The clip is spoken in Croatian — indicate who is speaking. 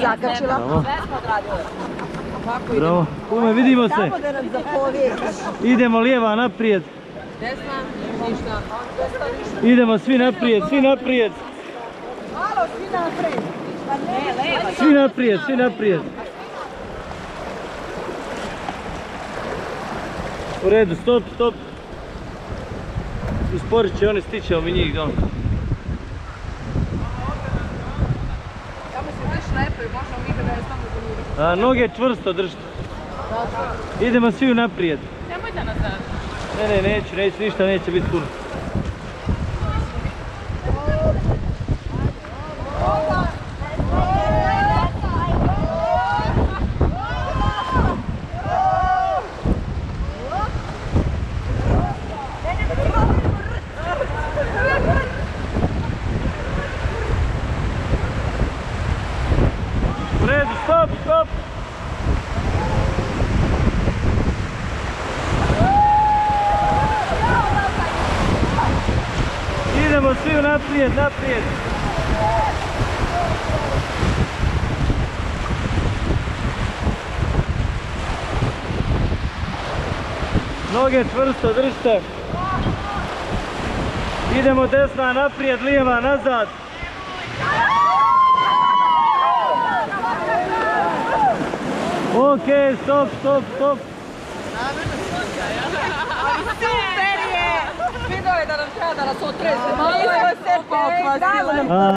Speaker 1: zakačila.
Speaker 2: Bravo. Kume, vidimo se.
Speaker 1: Samo da nam zapovijediš.
Speaker 2: Idemo lijeva naprijed.
Speaker 3: Desna, ništa.
Speaker 2: Idemo svi naprijed, svi naprijed.
Speaker 1: Malo, svi naprijed.
Speaker 2: Svi naprijed, svi naprijed. U redu, stop, stop. Usporit će oni, stićemo mi njih dom.
Speaker 3: Tamo se već lepaju, možemo mi da je samo do
Speaker 2: Noge čvrsto držite. Idemo svi naprijed.
Speaker 3: Nemoj da nazad.
Speaker 2: Ne, neću, ništa neće biti puno. U redu, stop, stop! Idemo svi naprijed, naprijed! Noge čvrsto držite! Idemo desna naprijed, lijeva nazad! Ok, stop, stop, stop!
Speaker 3: Super je! Vidio je da nam treba da nas otreze. Malo
Speaker 1: se
Speaker 3: je